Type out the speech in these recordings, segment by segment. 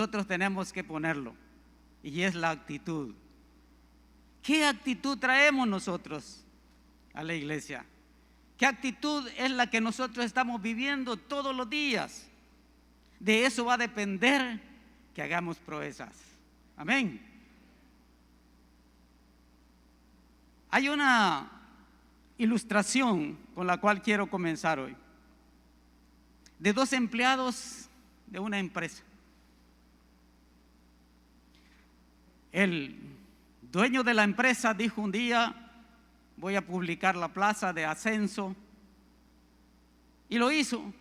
nosotros tenemos que ponerlo, y es la actitud. ¿Qué actitud traemos nosotros a la iglesia? ¿Qué actitud es la que nosotros estamos viviendo todos los días? De eso va a depender que hagamos proezas. Amén. Hay una ilustración con la cual quiero comenzar hoy, de dos empleados de una empresa. El dueño de la empresa dijo un día: voy a publicar la plaza de ascenso, y lo hizo.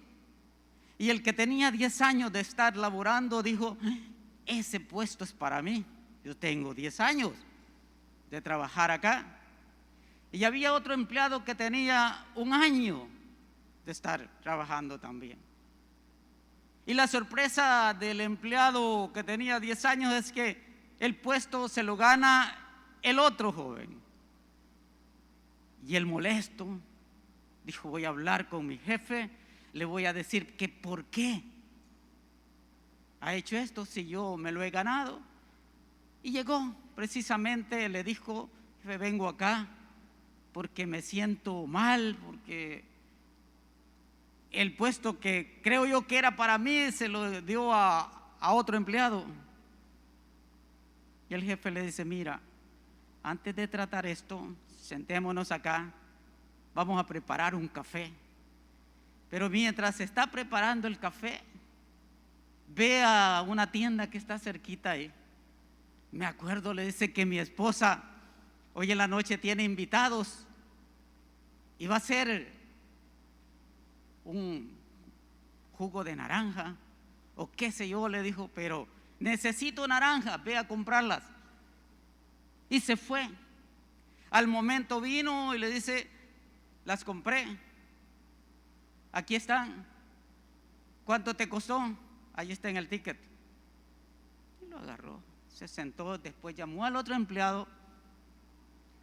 Y el que tenía 10 años de estar laborando dijo: ese puesto es para mí, yo tengo 10 años de trabajar acá. Y había otro empleado que tenía 1 año de estar trabajando también. Y la sorpresa del empleado que tenía 10 años es que el puesto se lo gana el otro joven. Y el molesto dijo: voy a hablar con mi jefe, le voy a decir que por qué ha hecho esto si yo me lo he ganado. Y llegó, precisamente le dijo: jefe, vengo acá porque me siento mal, porque el puesto que creo yo que era para mí se lo dio a otro empleado. Y el jefe le dice: mira, antes de tratar esto, sentémonos acá, vamos a preparar un café. Pero mientras se está preparando el café, ve a una tienda que está cerquita ahí. Me acuerdo, le dice, que mi esposa hoy en la noche tiene invitados y va a hacer un jugo de naranja o qué sé yo, le dijo, pero necesito naranja, ve a comprarlas. Y se fue. Al momento vino y le dice: las compré, aquí están, ¿cuánto te costó? Ahí está en el ticket. Y lo agarró, se sentó, después llamó al otro empleado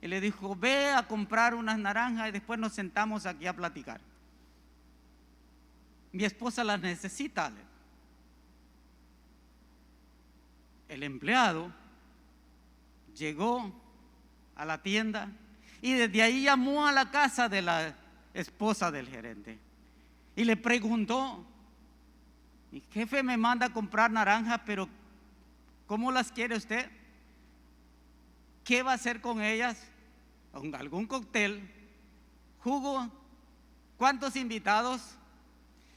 y le dijo: ve a comprar unas naranjas y después nos sentamos aquí a platicar. Mi esposa las necesita. El empleado llegó a la tienda y desde ahí llamó a la casa de la esposa del gerente y le preguntó: mi jefe me manda a comprar naranjas, pero ¿cómo las quiere usted? ¿Qué va a hacer con ellas? ¿Algún cóctel? ¿Jugo? ¿Cuántos invitados?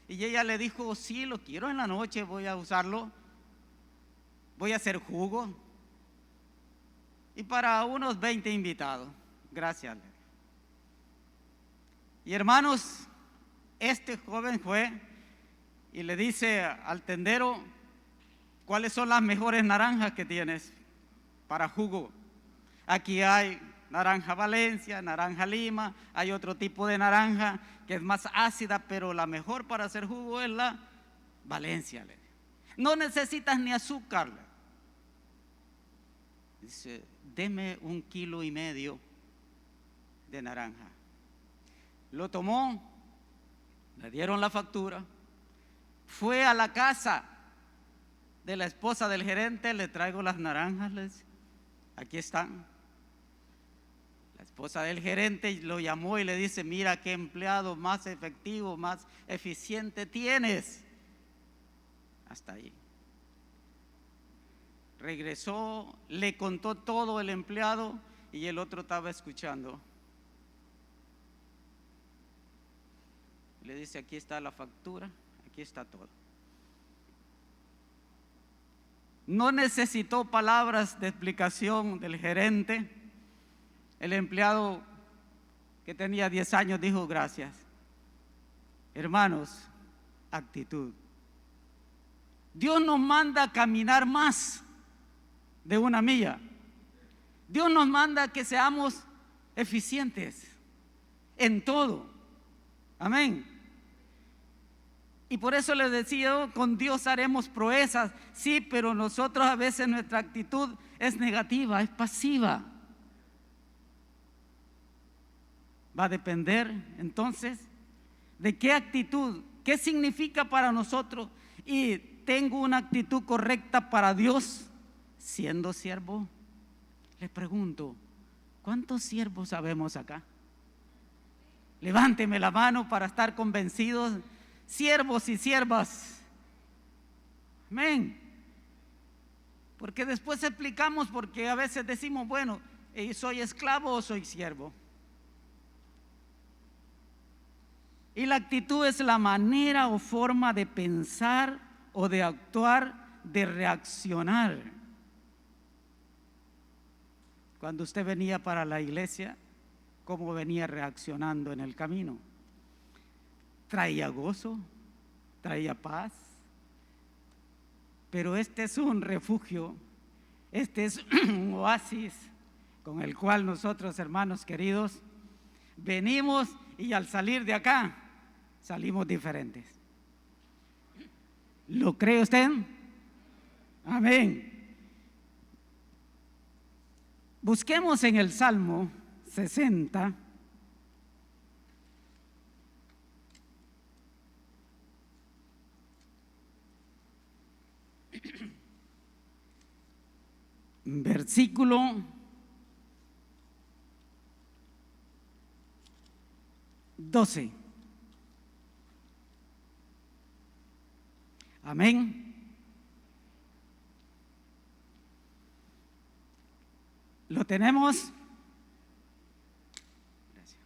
Y ella le dijo: sí, lo quiero en la noche, voy a usarlo, voy a hacer jugo. Y para unos 20 invitados. Gracias. Y hermanos, este joven fue y le dice al tendero: ¿cuáles son las mejores naranjas que tienes para jugo? Aquí hay naranja Valencia, naranja Lima, hay otro tipo de naranja que es más ácida, pero la mejor para hacer jugo es la Valencia. No necesitas ni azúcar. Dice: deme 1,5 kilos de naranja. Lo tomó, le dieron la factura, fue a la casa de la esposa del gerente: le traigo las naranjas, le dice, aquí están. La esposa del gerente lo llamó y le dice: mira qué empleado más efectivo, más eficiente tienes. Hasta ahí. Regresó, le contó todo el empleado y el otro estaba escuchando. Le dice: aquí está la factura, aquí está todo. No necesitó palabras de explicación del gerente. El empleado que tenía 10 años dijo: gracias. Hermanos, actitud. Dios nos manda a caminar más de 1 milla. Dios nos manda a que seamos eficientes en todo. Amén. Y por eso les decía: con Dios haremos proezas. Sí, pero nosotros a veces nuestra actitud es negativa, es pasiva. Va a depender entonces de qué actitud, qué significa para nosotros. Y tengo una actitud correcta para Dios siendo siervo? Le pregunto, ¿cuántos siervos sabemos acá? Levánteme la mano para estar convencidos, siervos y siervas. Amén. Porque después explicamos, porque a veces decimos, bueno, ¿soy esclavo o soy siervo? Y la actitud es la manera o forma de pensar o de actuar, de reaccionar. Cuando usted venía para la iglesia, ¿cómo venía reaccionando en el camino? ¿Traía gozo? ¿Traía paz? Pero este es un refugio, este es un oasis con el cual nosotros, hermanos queridos, venimos y al salir de acá salimos diferentes. ¿Lo cree usted? Amén. Busquemos en el Salmo 60. Versículo 12. Amén. ¿Lo tenemos? Gracias.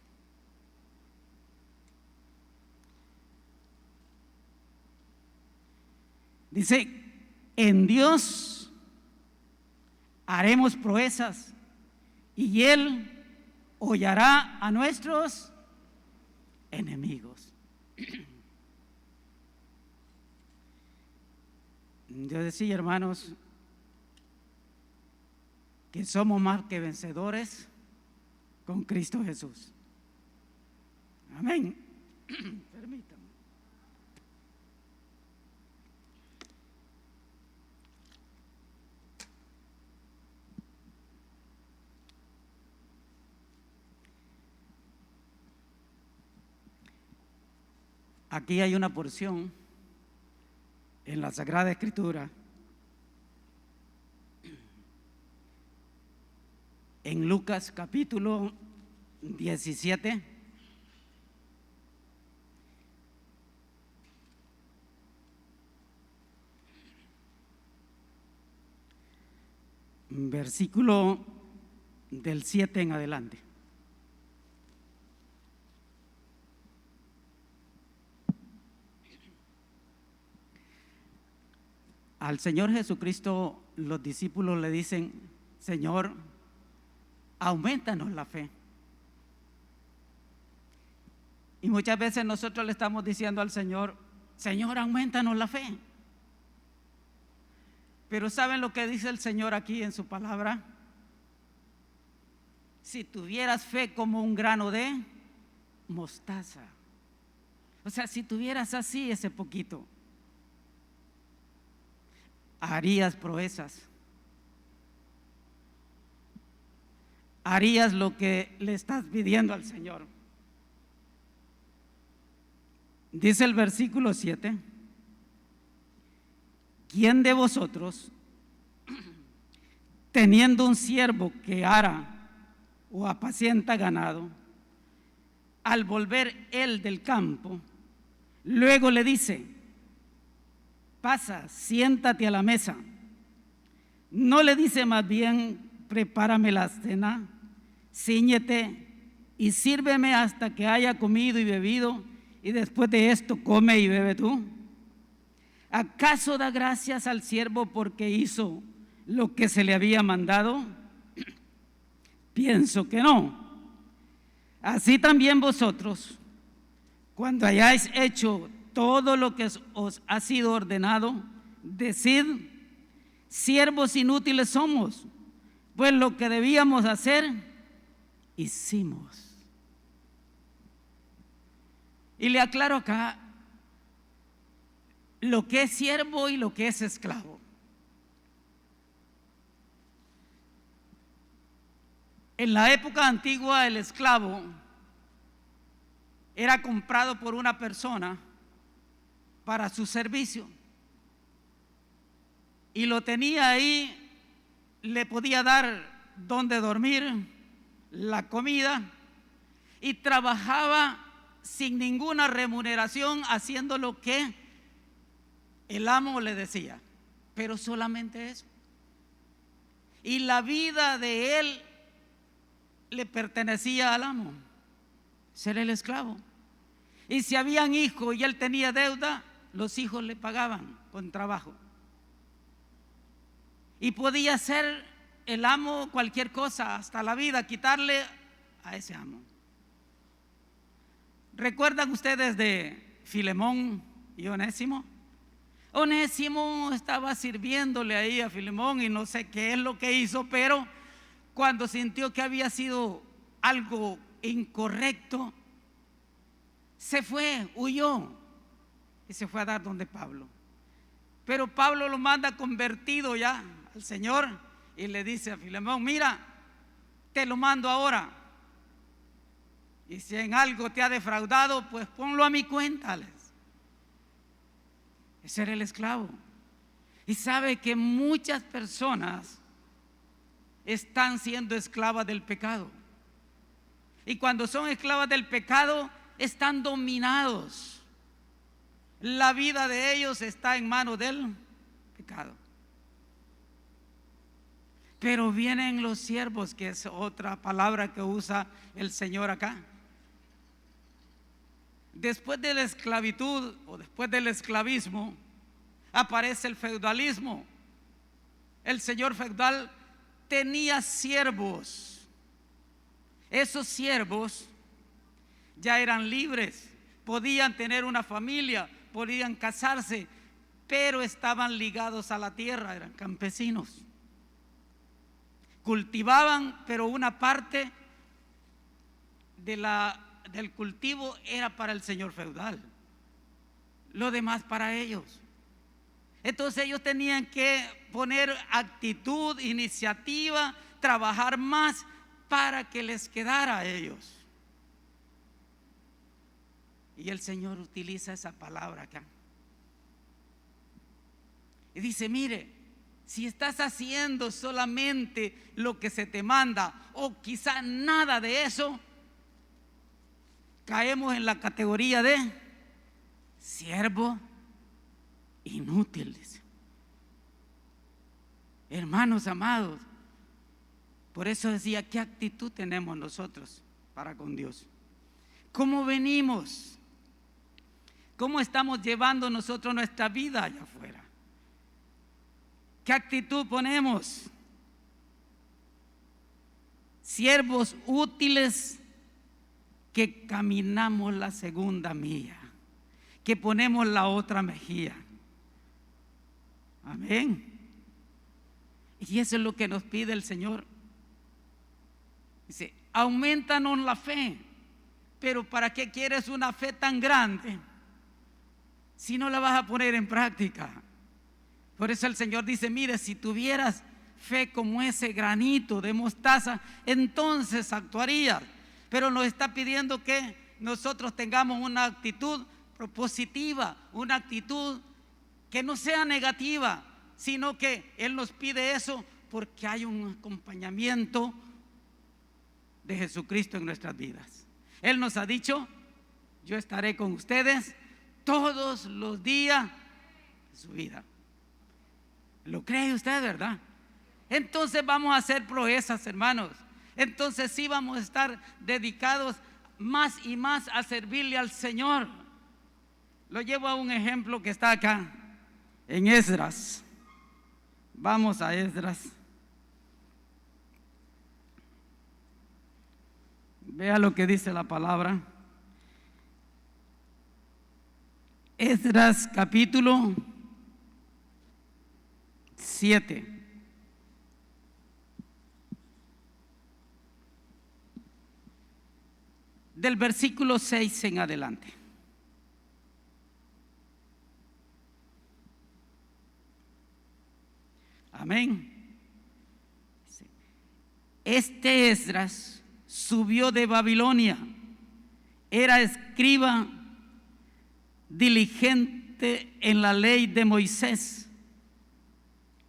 Dice, en Dios haremos proezas y Él hollará a nuestros enemigos. Yo decía, hermanos, que somos más que vencedores con Cristo Jesús. Amén. Permítame. Aquí hay una porción en la Sagrada Escritura, en Lucas capítulo 17, versículo del 7 en adelante. Al Señor Jesucristo los discípulos le dicen, Señor, aumentanos la fe. Y muchas veces nosotros le estamos diciendo al Señor, Señor, aumentanos la fe. Pero ¿saben lo que dice el Señor aquí en su palabra? Si tuvieras fe como un grano de mostaza. O sea, si tuvieras así ese poquito, harías proezas. Harías lo que le estás pidiendo al Señor. Dice el versículo 7, ¿quién de vosotros, teniendo un siervo que ara o apacienta ganado, al volver él del campo, luego le dice, pasa, siéntate a la mesa? No le dice más bien, prepárame la cena, cíñete y sírveme hasta que haya comido y bebido, y después de esto come y bebe tú. ¿Acaso da gracias al siervo porque hizo lo que se le había mandado? Pienso que no. Así también vosotros, cuando hayáis hecho todo lo que os ha sido ordenado, decid, siervos inútiles somos, pues lo que debíamos hacer, hicimos. Y le aclaro acá lo que es siervo y lo que es esclavo. En la época antigua, el esclavo era comprado por una persona para su servicio. y lo tenía ahí, le podía dar donde dormir, la comida, y trabajaba sin ninguna remuneración haciendo lo que el amo le decía, pero solamente eso. Y la vida de él le pertenecía al amo, ser el esclavo. Y si habían hijos y él tenía deuda, los hijos le pagaban con trabajo. Y podía hacer el amo cualquier cosa, hasta la vida, quitarle a ese amo. ¿Recuerdan ustedes de Filemón y Onésimo? Onésimo estaba sirviéndole ahí a Filemón y no sé qué es lo que hizo, pero cuando sintió que había sido algo incorrecto, se fue, huyó y se fue a dar donde Pablo. Pero Pablo lo manda convertido ya al Señor y le dice a Filemón: mira, te lo mando ahora, y si en algo te ha defraudado, pues ponlo a mi cuenta. Ese era el esclavo. Y sabe que muchas personas están siendo esclavas del pecado, y cuando son esclavas del pecado están dominados. La vida de ellos está en manos del pecado. Pero vienen los siervos, que es otra palabra que usa el Señor acá. Después de la esclavitud o después del esclavismo aparece el feudalismo. El señor feudal tenía siervos. Esos siervos ya eran libres, podían tener una familia, podían casarse, pero estaban ligados a la tierra, eran campesinos. Cultivaban, pero una parte del cultivo era para el señor feudal, lo demás para ellos. Entonces ellos tenían que poner actitud, iniciativa, trabajar más para que les quedara a ellos. Y el Señor utiliza esa palabra acá y dice: mire, si estás haciendo solamente lo que se te manda, o quizá nada de eso, caemos en la categoría de siervo inútil, dice. Hermanos amados, por eso decía, ¿qué actitud tenemos nosotros para con Dios? ¿Cómo venimos? ¿Cómo estamos llevando nosotros nuestra vida allá afuera? ¿Qué actitud ponemos? Siervos útiles que caminamos la segunda milla, que ponemos la otra mejilla. Amén. Y eso es lo que nos pide el Señor. Dice: aumentanos la fe. Pero ¿para qué quieres una fe tan grande si no la vas a poner en práctica? Por eso el Señor dice: mire, si tuvieras fe como ese granito de mostaza, entonces actuarías. Pero nos está pidiendo que nosotros tengamos una actitud propositiva, una actitud que no sea negativa, sino que Él nos pide eso porque hay un acompañamiento de Jesucristo en nuestras vidas. Él nos ha dicho: yo estaré con ustedes todos los días de su vida. ¿Lo cree usted, verdad? Entonces vamos a hacer proezas, hermanos. Entonces sí vamos a estar dedicados más y más a servirle al Señor. Lo llevo a un ejemplo que está acá en Esdras. Vamos a Esdras. Vea lo que dice la palabra. Esdras capítulo 7. Del versículo 6 en adelante. Amén. Este Esdras subió de Babilonia, era escriba diligente en la ley de Moisés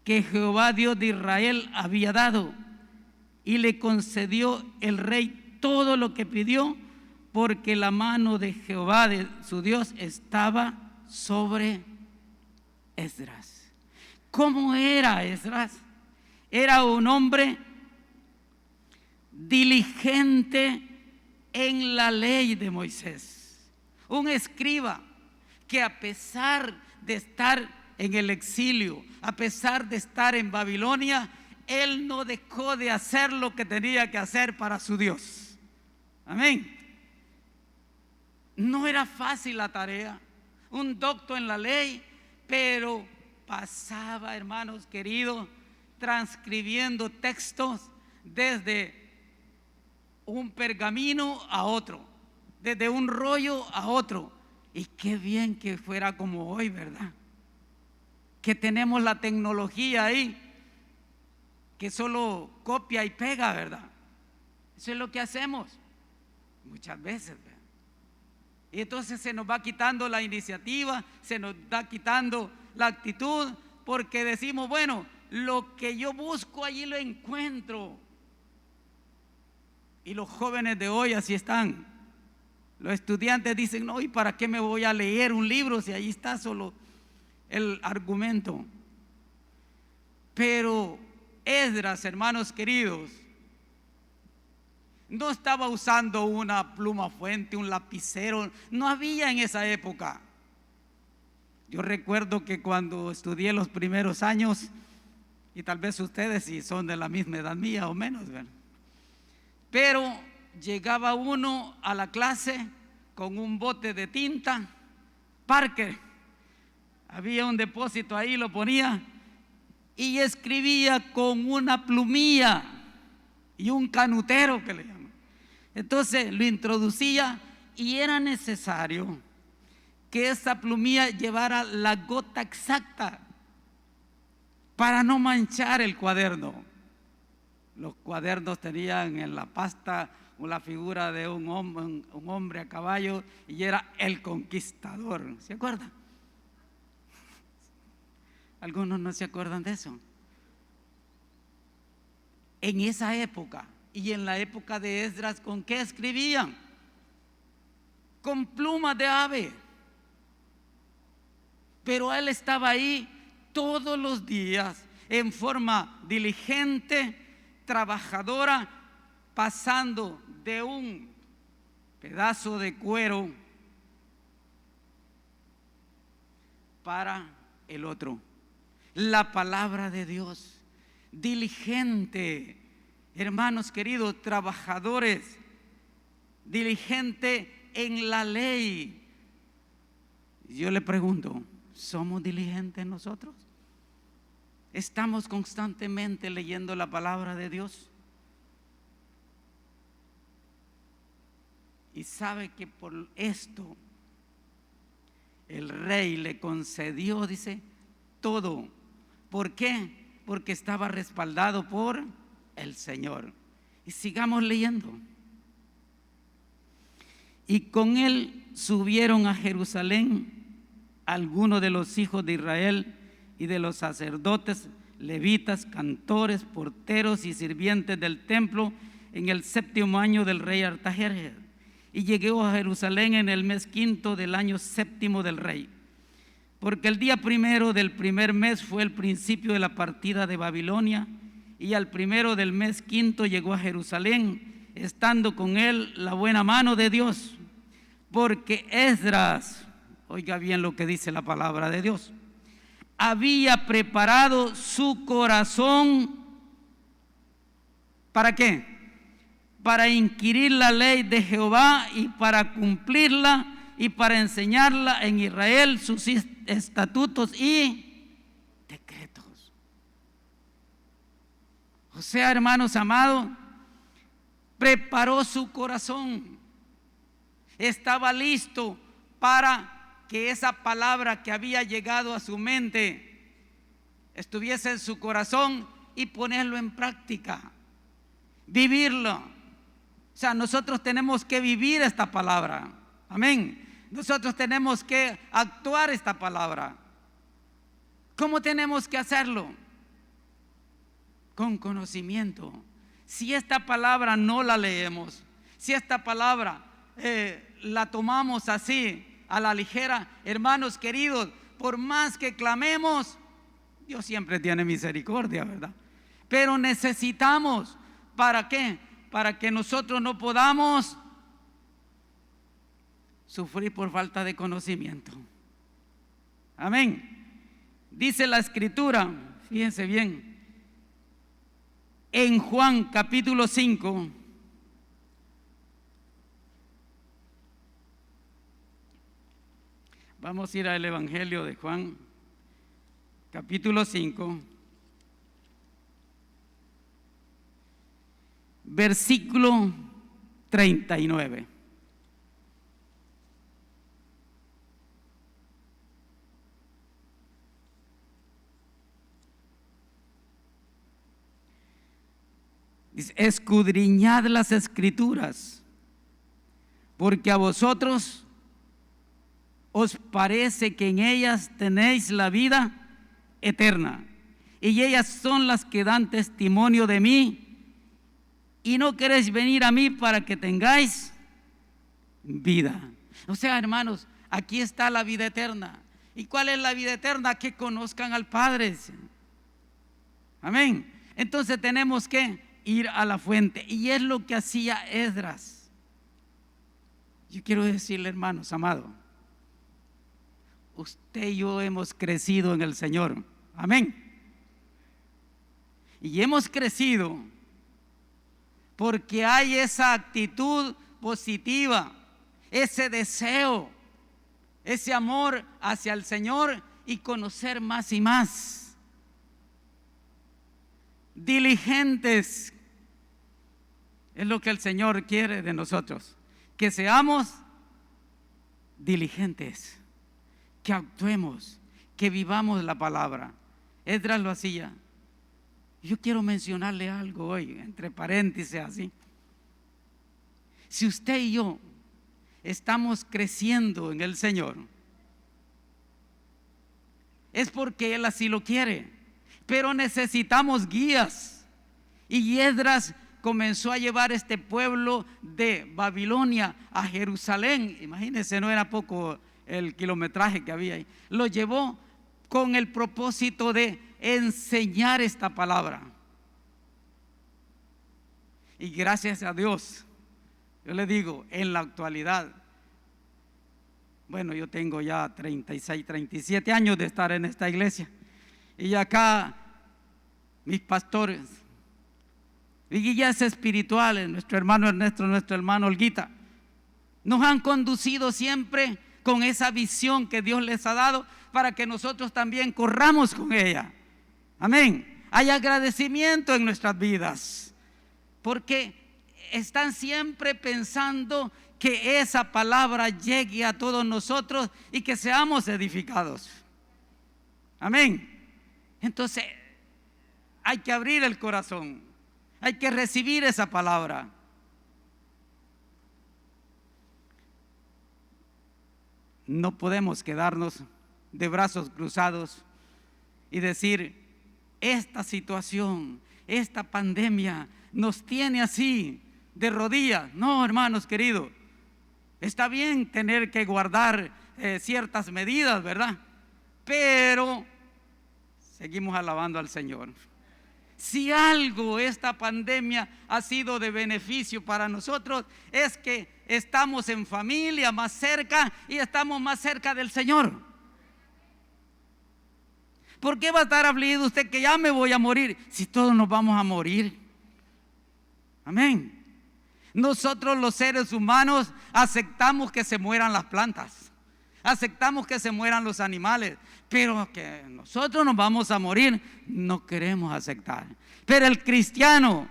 que Jehová Dios de Israel había dado, y le concedió el rey todo lo que pidió, porque la mano de Jehová, de su Dios, estaba sobre Esdras. ¿Cómo era Esdras? Era un hombre diligente en la ley de Moisés, un escriba que a pesar de estar en el exilio, a pesar de estar en Babilonia, él no dejó de hacer lo que tenía que hacer para su Dios. Amén. No era fácil la tarea, un doctor en la ley, pero pasaba, hermanos queridos, transcribiendo textos desde un pergamino a otro, desde un rollo a otro. Y qué bien que fuera como hoy, ¿verdad? Que tenemos la tecnología ahí, que solo copia y pega, ¿verdad? Eso es lo que hacemos muchas veces, ¿verdad? Y entonces se nos va quitando la iniciativa, se nos va quitando la actitud, porque decimos, bueno, lo que yo busco allí lo encuentro. Y los jóvenes de hoy así están. Los estudiantes dicen, no, ¿y para qué me voy a leer un libro si ahí está solo el argumento? Pero Esdras, hermanos queridos, no estaba usando una pluma fuente, un lapicero, no había en esa época. Yo recuerdo que cuando estudié los primeros años, y tal vez ustedes si son de la misma edad mía o menos, ¿verdad? Pero llegaba uno a la clase con un bote de tinta Parker, había un depósito ahí, lo ponía y escribía con una plumilla y un canutero que le llaman. Entonces lo introducía y era necesario que esa plumilla llevara la gota exacta para no manchar el cuaderno. Los cuadernos tenían en la pasta la figura de un hombre a caballo y era el conquistador. ¿Se acuerdan? Algunos no se acuerdan de eso. En esa época y en la época de Esdras, ¿con qué escribían? Con plumas de ave. Pero él estaba ahí todos los días en forma diligente, trabajadora, pasando de un pedazo de cuero para el otro. La palabra de Dios, diligente, hermanos queridos, trabajadores, diligente en la ley. Yo le pregunto, ¿somos diligentes nosotros? ¿Estamos constantemente leyendo la palabra de Dios? Y sabe que por esto el rey le concedió, dice, todo. ¿Por qué? Porque estaba respaldado por el Señor. Y sigamos leyendo. Y con él subieron a Jerusalén algunos de los hijos de Israel y de los sacerdotes, levitas, cantores, porteros y sirvientes del templo en el 7º año del rey Artajerjes. Y llegó a Jerusalén en el mes 5 del año 7 del rey, porque el día 1 del primer mes fue el principio de la partida de Babilonia, y al 1 del mes 5 llegó a Jerusalén, estando con él la buena mano de Dios, porque Esdras, oiga bien lo que dice la palabra de Dios, había preparado su corazón. ¿Para qué? Para inquirir la ley de Jehová y para cumplirla y para enseñarla en Israel sus estatutos y decretos. O sea, hermanos amados, preparó su corazón, estaba listo para que esa palabra que había llegado a su mente estuviese en su corazón y ponerlo en práctica, vivirlo. O sea, nosotros tenemos que vivir esta palabra. Amén. Nosotros tenemos que actuar esta palabra. ¿Cómo tenemos que hacerlo? con conocimiento. Si esta palabra no la leemos, si esta palabra la tomamos así a la ligera, hermanos queridos, por más que clamemos, Dios siempre tiene misericordia, ¿verdad? Pero necesitamos, ¿para qué? Para que nosotros no podamos sufrir por falta de conocimiento. Amén. Dice la Escritura, fíjense bien, en Juan capítulo 5, vamos a ir al Evangelio de Juan, capítulo 5, versículo 39. Dice: escudriñad las Escrituras, porque a vosotros os parece que en ellas tenéis la vida eterna, y ellas son las que dan testimonio de mí, y no queréis venir a mí para que tengáis vida. O sea, hermanos, aquí está la vida eterna. ¿Y cuál es la vida eterna? Que conozcan al Padre. Amén. Entonces tenemos que ir a la fuente, y es lo que hacía Esdras. Yo quiero decirle, hermanos amados, usted y yo hemos crecido en el Señor. Amén. Y hemos crecido porque hay esa actitud positiva, ese deseo, ese amor hacia el Señor y conocer más y más. Diligentes es lo que el Señor quiere de nosotros, que seamos diligentes, que actuemos, que vivamos la palabra. Esdras lo hacía. Yo quiero mencionarle algo hoy, entre paréntesis así. Si usted y yo estamos creciendo en el Señor, es porque Él así lo quiere, pero necesitamos guías. Y Esdras comenzó a llevar este pueblo de Babilonia a Jerusalén. Imagínense, no era poco el kilometraje que había ahí. Lo llevó con el propósito de enseñar esta palabra. Y gracias a Dios, yo le digo, en la actualidad, bueno, yo tengo ya 36, 37 años de estar en esta iglesia, y acá mis pastores y guías espirituales, nuestro hermano Ernesto, nuestro hermano Olguita, nos han conducido siempre con esa visión que Dios les ha dado para que nosotros también corramos con ella. Amén. Hay agradecimiento en nuestras vidas, porque están siempre pensando que esa palabra llegue a todos nosotros y que seamos edificados. Amén. Entonces hay que abrir el corazón, hay que recibir esa palabra. No podemos quedarnos de brazos cruzados y decir: esta situación, esta pandemia nos tiene así de rodillas. No, hermanos queridos, está bien tener que guardar ciertas medidas, ¿verdad? Pero seguimos alabando al Señor. Si algo esta pandemia ha sido de beneficio para nosotros, es que estamos en familia más cerca y estamos más cerca del Señor. ¿Por qué va a estar afligido usted que ya me voy a morir si todos nos vamos a morir? Amén. Nosotros los seres humanos aceptamos que se mueran las plantas, aceptamos que se mueran los animales, pero que nosotros nos vamos a morir no queremos aceptar. Pero el cristiano,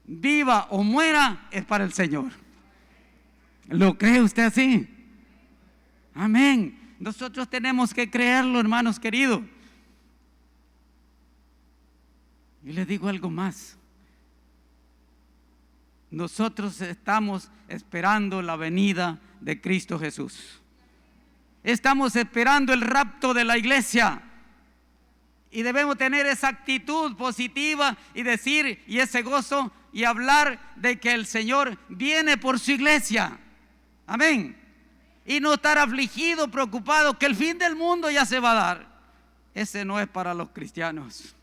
viva o muera, es para el Señor. ¿Lo cree usted así? Amén. Nosotros tenemos que creerlo, hermanos queridos. Y les digo algo más. Nosotros estamos esperando la venida de Cristo Jesús. Estamos esperando el rapto de la iglesia. Y debemos tener esa actitud positiva y decir, y ese gozo, y hablar de que el Señor viene por su iglesia. Amén. Y no estar afligido, preocupado, que el fin del mundo ya se va a dar. Ese no es para los cristianos.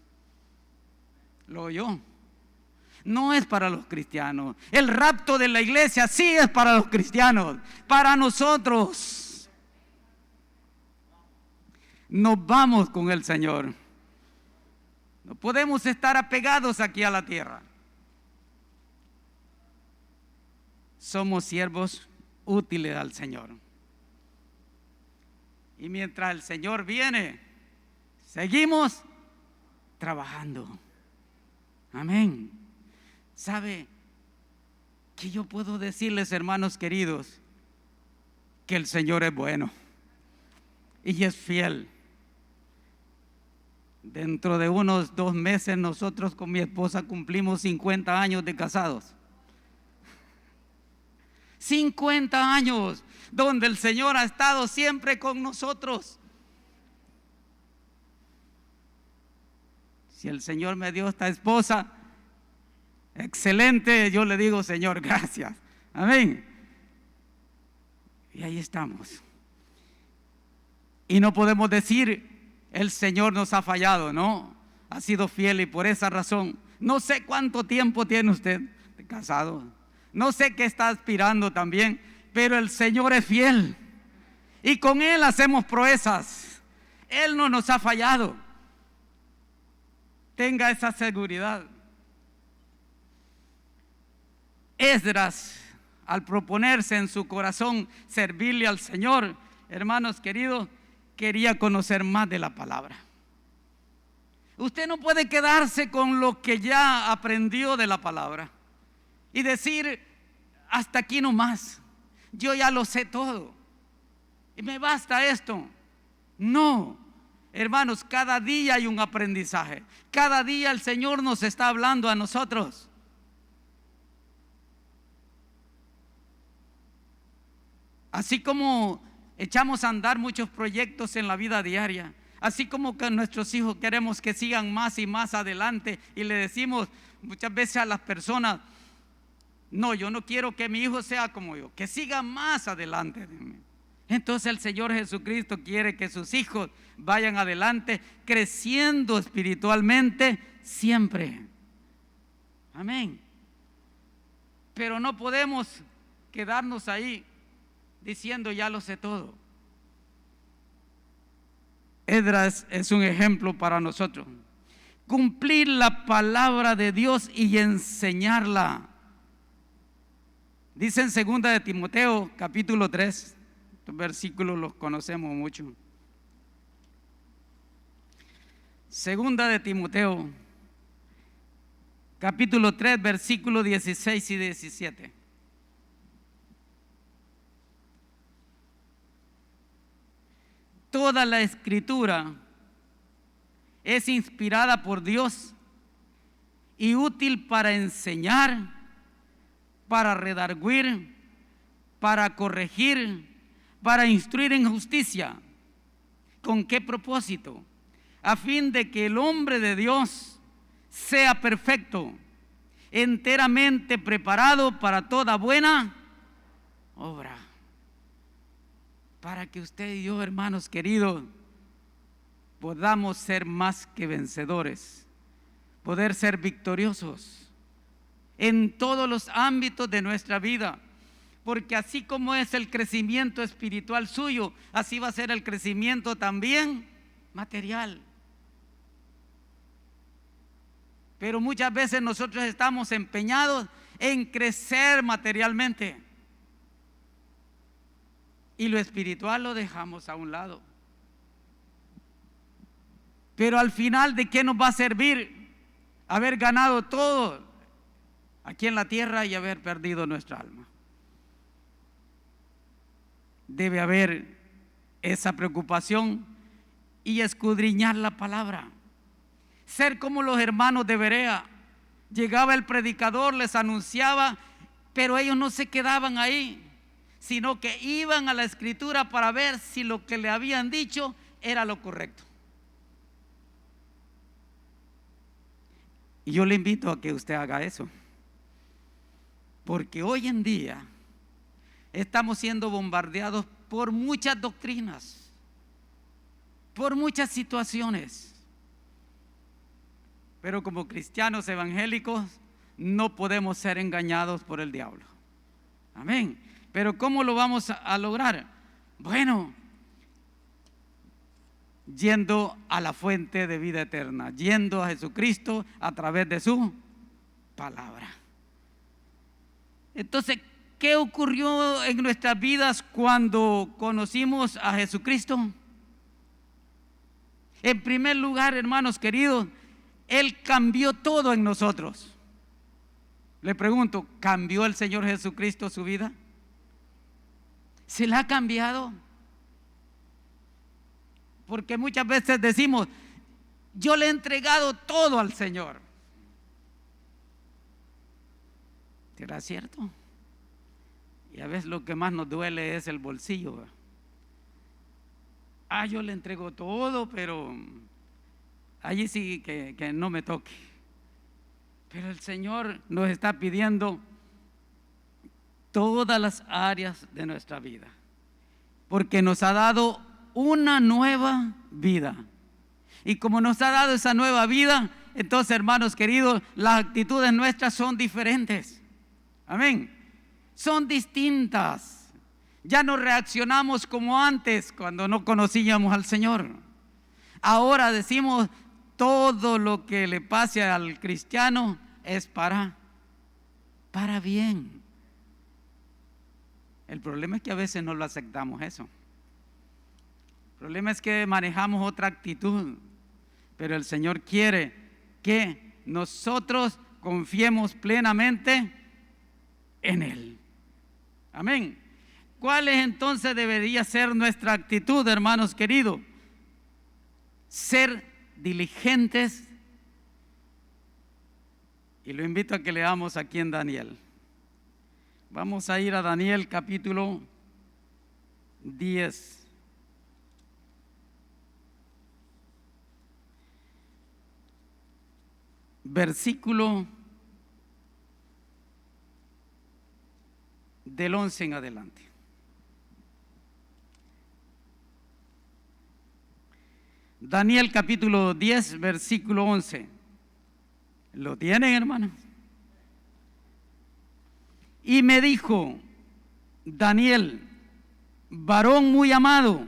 Lo oyó. No es para los cristianos. El rapto de la iglesia sí es para los cristianos, para nosotros. Nos vamos con el Señor. No podemos estar apegados aquí a la tierra. Somos siervos útiles al Señor. Y mientras el Señor viene, seguimos trabajando. Amén. ¿Sabe que yo puedo decirles, hermanos queridos, que el Señor es bueno y es fiel? Dentro de unos 2 meses nosotros con mi esposa cumplimos 50 años de casados. 50 años donde el Señor ha estado siempre con nosotros. Si el Señor me dio esta esposa, excelente, yo le digo, Señor, gracias. Amén. Y ahí estamos. Y no podemos decir, el Señor nos ha fallado, no. Ha sido fiel y por esa razón, no sé cuánto tiempo tiene usted de casado. No sé qué está aspirando también, pero el Señor es fiel. Y con Él hacemos proezas. Él no nos ha fallado. Tenga esa seguridad. Esdras, al proponerse en su corazón servirle al Señor, hermanos queridos, quería conocer más de la palabra. Usted no puede quedarse con lo que ya aprendió de la palabra y decir, hasta aquí nomás, yo ya lo sé todo y me basta esto. No, hermanos, cada día hay un aprendizaje. Cada día el Señor nos está hablando a nosotros. Así como echamos a andar muchos proyectos en la vida diaria, así como que nuestros hijos queremos que sigan más y más adelante y le decimos muchas veces a las personas, no, yo no quiero que mi hijo sea como yo, que siga más adelante de mí. Entonces el Señor Jesucristo quiere que sus hijos vayan adelante, creciendo espiritualmente siempre. Amén. Pero no podemos quedarnos ahí diciendo ya lo sé todo. Esdras es un ejemplo para nosotros. Cumplir la palabra de Dios y enseñarla. Dice en 2 de Timoteo capítulo 3, estos versículos los conocemos mucho. 2 de Timoteo capítulo 3 versículos 16 y 17. Toda la escritura es inspirada por Dios y útil para enseñar, para redarguir, para corregir, para instruir en justicia. ¿Con qué propósito? A fin de que el hombre de Dios sea perfecto, enteramente preparado para toda buena obra. Para que usted y yo, hermanos queridos, podamos ser más que vencedores, poder ser victoriosos en todos los ámbitos de nuestra vida, porque así como es el crecimiento espiritual suyo, así va a ser el crecimiento también material. Pero muchas veces nosotros estamos empeñados en crecer materialmente y lo espiritual lo dejamos a un lado. Pero al final, ¿de qué nos va a servir haber ganado todo aquí en la tierra y haber perdido nuestra alma? Debe haber esa preocupación y escudriñar la palabra. Ser como los hermanos de Berea. Llegaba el predicador, les anunciaba, pero ellos no se quedaban ahí, sino que iban a la escritura para ver si lo que le habían dicho era lo correcto. Y yo le invito a que usted haga eso. Porque hoy en día estamos siendo bombardeados por muchas doctrinas, por muchas situaciones. Pero como cristianos evangélicos no podemos ser engañados por el diablo. Amén. Pero ¿cómo lo vamos a lograr? Bueno, yendo a la fuente de vida eterna, yendo a Jesucristo a través de su palabra. Entonces, ¿qué ocurrió en nuestras vidas cuando conocimos a Jesucristo? En primer lugar, hermanos queridos, Él cambió todo en nosotros. Le pregunto, ¿cambió el Señor Jesucristo su vida? ¿Se la ha cambiado? Porque muchas veces decimos, yo le he entregado todo al Señor. ¿Será cierto? Y a veces lo que más nos duele es el bolsillo. Yo le entrego todo, pero allí sí que no me toque. Pero el Señor nos está pidiendo todas las áreas de nuestra vida, porque nos ha dado una nueva vida. Y como nos ha dado esa nueva vida, entonces, hermanos queridos, las actitudes nuestras son diferentes. Amén. Son distintas. Ya no reaccionamos como antes cuando no conocíamos al Señor. Ahora decimos, todo lo que le pase al cristiano es para bien. El problema es que a veces no lo aceptamos eso. El problema es que manejamos otra actitud. Pero el Señor quiere que nosotros confiemos plenamente en Él. Amén. ¿Cuál entonces debería ser nuestra actitud, hermanos queridos? Ser diligentes. Y lo invito a que leamos aquí en Daniel. Vamos a ir a Daniel capítulo 10. Versículo del 11 en adelante. Daniel capítulo 10, versículo 11. ¿Lo tienen, hermanos? Y me dijo, Daniel, varón muy amado,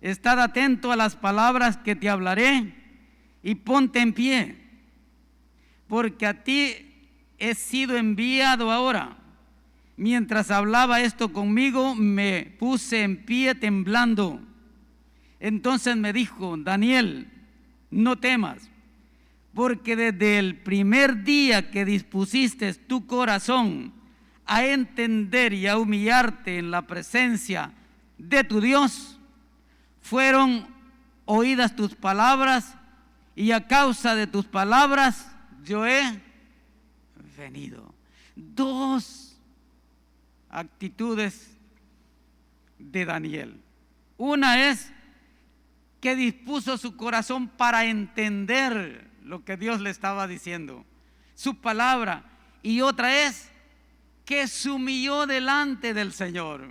estad atento a las palabras que te hablaré y ponte en pie, porque a ti he sido enviado ahora. Mientras hablaba esto conmigo, me puse en pie temblando. Entonces me dijo, Daniel, no temas, porque desde el primer día que dispusiste tu corazón a entender y a humillarte en la presencia de tu Dios, fueron oídas tus palabras, y a causa de tus palabras yo he venido. Dos actitudes de Daniel. Una es que dispuso su corazón para entender lo que Dios le estaba diciendo, su palabra. Y otra es que se humilló delante del Señor.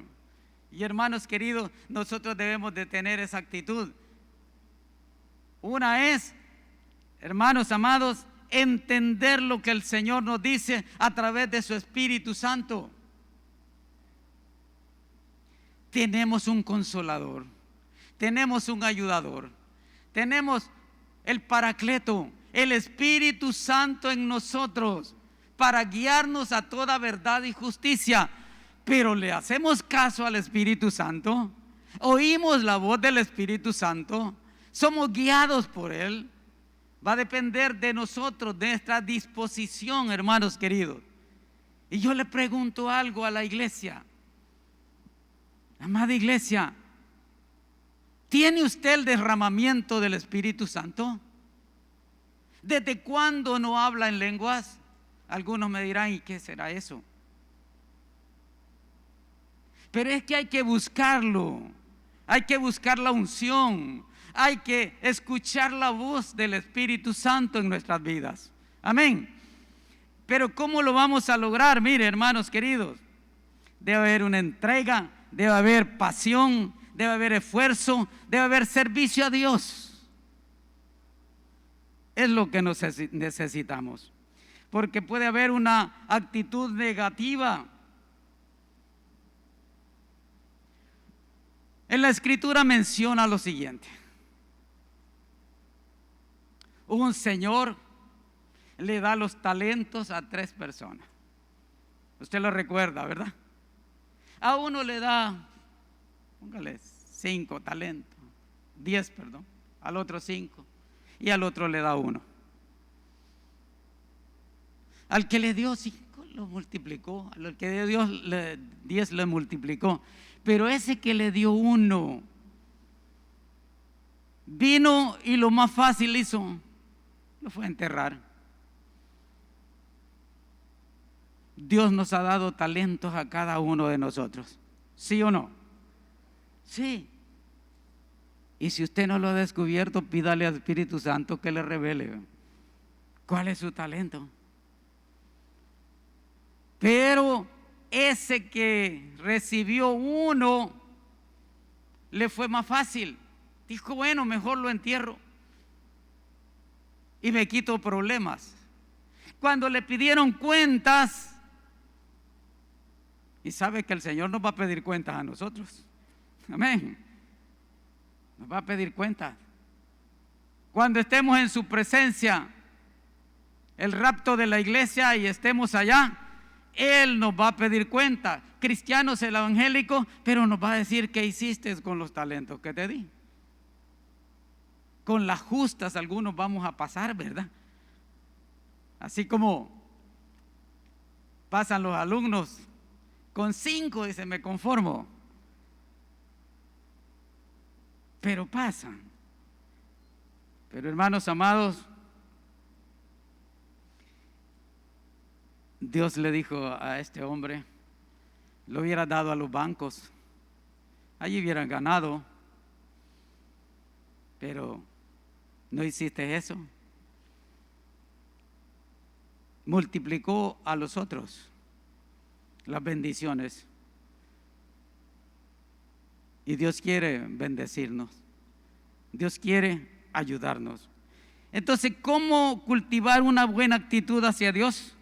Y hermanos queridos, nosotros debemos de tener esa actitud. Una es, hermanos amados, entender lo que el Señor nos dice a través de su Espíritu Santo. Tenemos un consolador, tenemos un ayudador, tenemos el Paracleto, el Espíritu Santo en nosotros para guiarnos a toda verdad y justicia. Pero ¿le hacemos caso al Espíritu Santo? ¿Oímos la voz del Espíritu Santo? ¿Somos guiados por Él? Va a depender de nosotros, de nuestra disposición, hermanos queridos. Y yo le pregunto algo a la iglesia. Amada iglesia, ¿tiene usted el derramamiento del Espíritu Santo? ¿Desde cuándo no habla en lenguas? Algunos me dirán, ¿y qué será eso? Pero es que hay que buscarlo, hay que buscar la unción, hay que escuchar la voz del Espíritu Santo en nuestras vidas. Amén. Pero ¿cómo lo vamos a lograr? Mire, hermanos queridos, debe haber una entrega, debe haber pasión, debe haber esfuerzo, debe haber servicio a Dios. Es lo que necesitamos. Porque puede haber una actitud negativa. En la Escritura menciona lo siguiente: un señor le da los talentos a 3 personas. Usted lo recuerda, ¿verdad? A uno le da, póngale 5 talentos, 10, perdón, al otro 5, y al otro le da 1. Al que le dio 5 lo multiplicó, al que le dio 10 lo multiplicó, pero ese que le dio 1 vino y lo más fácil hizo, lo fue a enterrar. Dios nos ha dado talentos a cada uno de nosotros, ¿sí o no? Sí. Y si usted no lo ha descubierto, pídale al Espíritu Santo que le revele cuál es su talento. Pero ese que recibió 1 le fue más fácil. Dijo, bueno, mejor lo entierro y me quito problemas. Cuando le pidieron cuentas, y sabe que el Señor nos va a pedir cuentas a nosotros. Amén. Nos va a pedir cuentas. Cuando estemos en su presencia, el rapto de la iglesia, y estemos allá, Él nos va a pedir cuentas. Cristianos, el evangélico, pero nos va a decir qué hiciste con los talentos que te di. Con las justas algunos vamos a pasar, ¿verdad? Así como pasan los alumnos con 5, dice, me conformo. Pero pasan. Pero hermanos amados, Dios le dijo a este hombre, lo hubiera dado a los bancos, allí hubieran ganado, pero no hiciste eso. Multiplicó a los otros las bendiciones. Y Dios quiere bendecirnos. Dios quiere ayudarnos. Entonces, ¿cómo cultivar una buena actitud hacia Dios?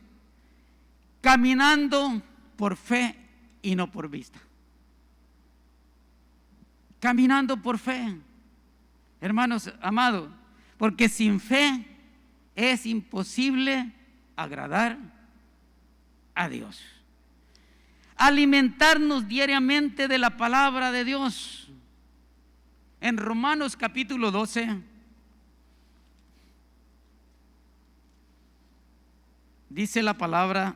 Caminando por fe y no por vista. Caminando por fe, hermanos amados, porque sin fe es imposible agradar a Dios. Alimentarnos diariamente de la palabra de Dios. En Romanos capítulo 12 dice la palabra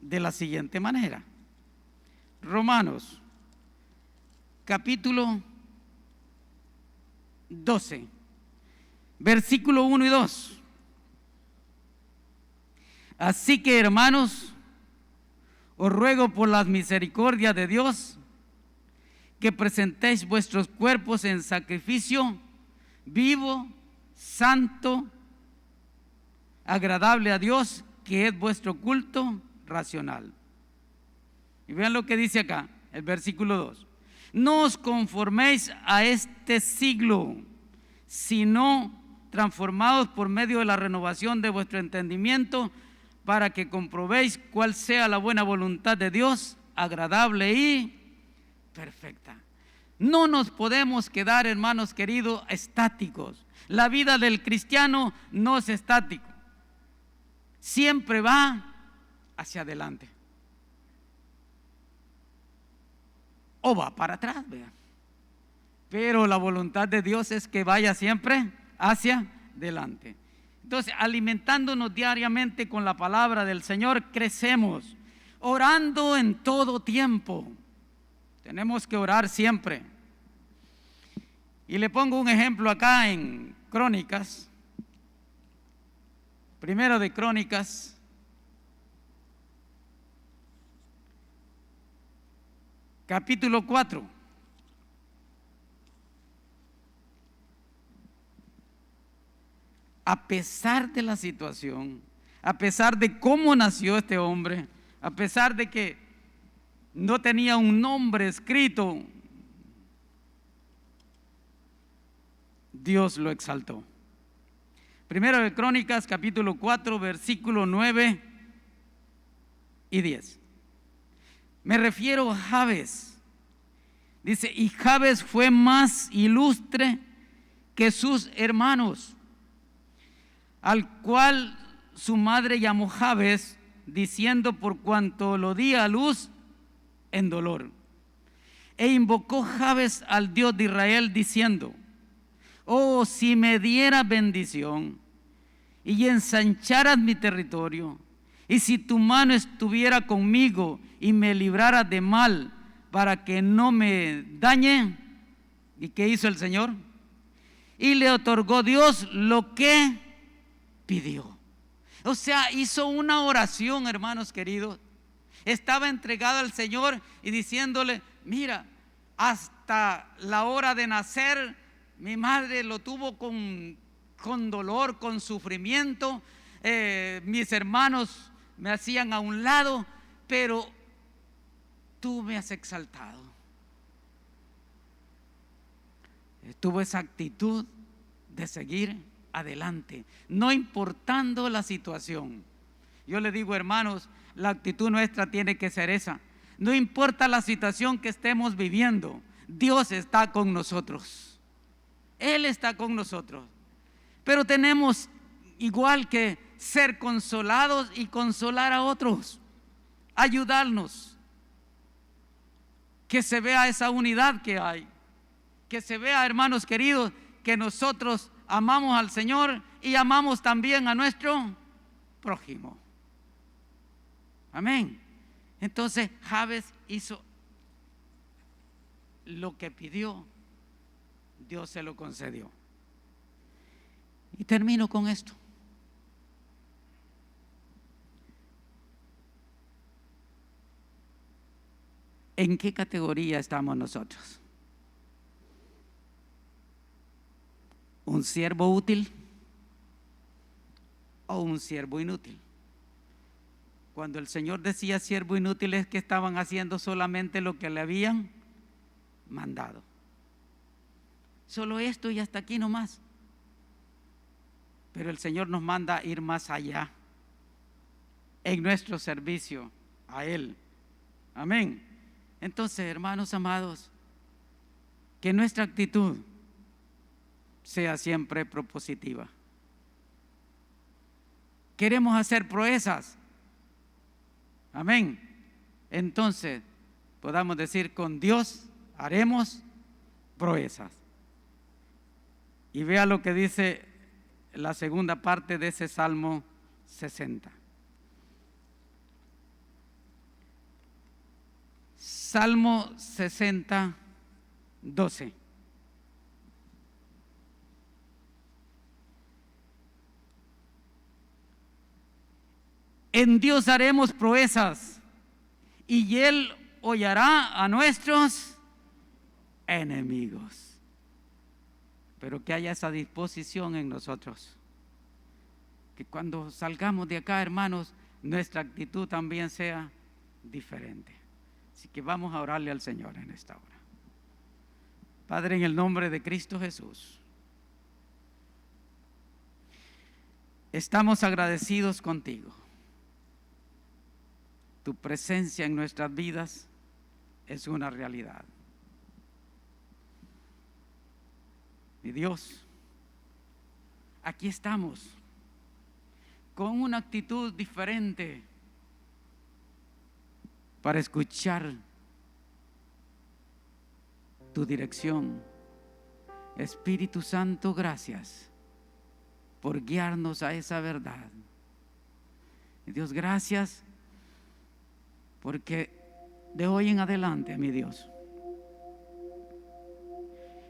de la siguiente manera. Romanos capítulo 12, versículo 1 y 2. Así que, hermanos, os ruego por las misericordias de Dios que presentéis vuestros cuerpos en sacrificio vivo, santo, agradable a Dios, que es vuestro culto racional. Y vean lo que dice acá, el versículo 2. No os conforméis a este siglo, sino transformados por medio de la renovación de vuestro entendimiento, para que comprobéis cuál sea la buena voluntad de Dios, agradable y perfecta. No nos podemos quedar, hermanos queridos, estáticos. La vida del cristiano no es estático. Siempre va hacia adelante. O va para atrás, vean. Pero la voluntad de Dios es que vaya siempre hacia adelante. Entonces, alimentándonos diariamente con la palabra del Señor, crecemos, orando en todo tiempo. Tenemos que orar siempre. Y le pongo un ejemplo acá en Crónicas, primero de Crónicas, capítulo 4. a pesar de la situación, a pesar de cómo nació este hombre, a pesar de que no tenía un nombre escrito, Dios lo exaltó. Primero de Crónicas, capítulo 4, versículo 9 y 10. Me refiero a Jabes. Dice, y Jabes fue más ilustre que sus hermanos, al cual su madre llamó Jabes, diciendo, por cuanto lo di a luz en dolor. E invocó Jabes al Dios de Israel, diciendo, oh, si me diera bendición y ensancharas mi territorio, y si tu mano estuviera conmigo y me librara de mal, para que no me dañe. ¿Y qué hizo el Señor? Y le otorgó Dios lo que pidió. O sea, hizo una oración, hermanos queridos. Estaba entregado al Señor y diciéndole, mira, hasta la hora de nacer, mi madre lo tuvo con dolor, con sufrimiento. Mis hermanos me hacían a un lado, pero tú me has exaltado. Tuvo esa actitud de seguir adelante, no importando la situación. Yo le digo, hermanos, la actitud nuestra tiene que ser esa. No importa la situación que estemos viviendo, Dios está con nosotros. Él está con nosotros. Pero tenemos igual que ser consolados y consolar a otros, ayudarnos. Que se vea esa unidad que hay, que se vea, hermanos queridos, que nosotros amamos al Señor y amamos también a nuestro prójimo. Amén. Entonces Jabes hizo lo que pidió, Dios se lo concedió. Y termino con esto. ¿En qué categoría estamos nosotros? ¿Un siervo útil o un siervo inútil? Cuando el Señor decía siervo inútil, es que estaban haciendo solamente lo que le habían mandado. Solo esto y hasta aquí nomás. Pero el Señor nos manda ir más allá en nuestro servicio a Él. Amén. Entonces, hermanos amados, que nuestra actitud sea siempre propositiva. Queremos hacer proezas. Amén. Entonces, podamos decir, con Dios haremos proezas. Y vea lo que dice la segunda parte de ese Salmo 60. Salmo 60, 12. En Dios haremos proezas y Él hollará a nuestros enemigos. Pero que haya esa disposición en nosotros. Que cuando salgamos de acá, hermanos, nuestra actitud también sea diferente. Así que vamos a orarle al Señor en esta hora. Padre, en el nombre de Cristo Jesús, estamos agradecidos contigo. Tu presencia en nuestras vidas es una realidad. Mi Dios, aquí estamos con una actitud diferente para escuchar tu dirección. Espíritu Santo, gracias por guiarnos a esa verdad. Dios, gracias porque de hoy en adelante, mi Dios,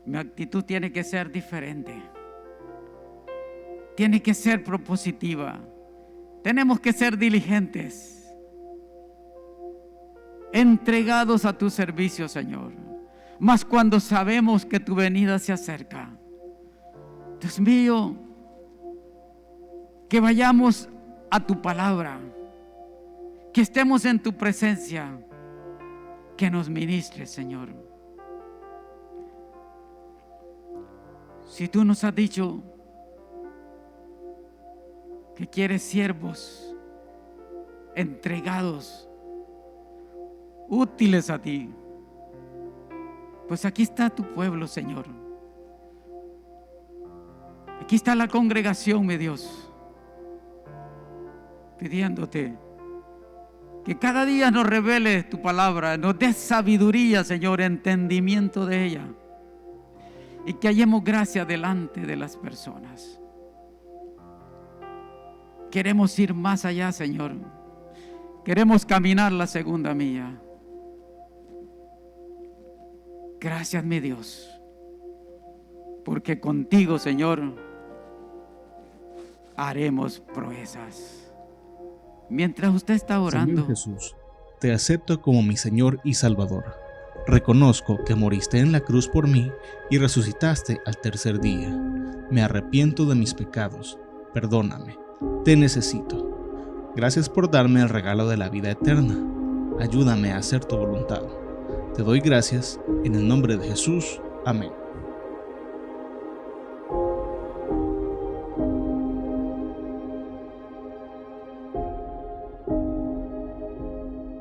mi actitud tiene que ser diferente, tiene que ser propositiva. Tenemos que ser diligentes, entregados a tu servicio, Señor. Mas cuando sabemos que tu venida se acerca, Dios mío, que vayamos a tu palabra, que estemos en tu presencia, que nos ministres, Señor. Si tú nos has dicho que quieres siervos entregados, útiles a ti, pues aquí está tu pueblo, Señor. Aquí está la congregación, mi Dios, pidiéndote que cada día nos revele tu palabra, nos dé sabiduría, Señor, entendimiento de ella, y que hallemos gracia delante de las personas. Queremos ir más allá, Señor. Queremos caminar la segunda milla. Gracias, mi Dios, porque contigo, Señor, haremos proezas. Mientras usted está orando, Señor Jesús, te acepto como mi Señor y Salvador. Reconozco que moriste en la cruz por mí y resucitaste al tercer día. Me arrepiento de mis pecados. Perdóname. Te necesito. Gracias por darme el regalo de la vida eterna. Ayúdame a hacer tu voluntad. Te doy gracias en el nombre de Jesús. Amén.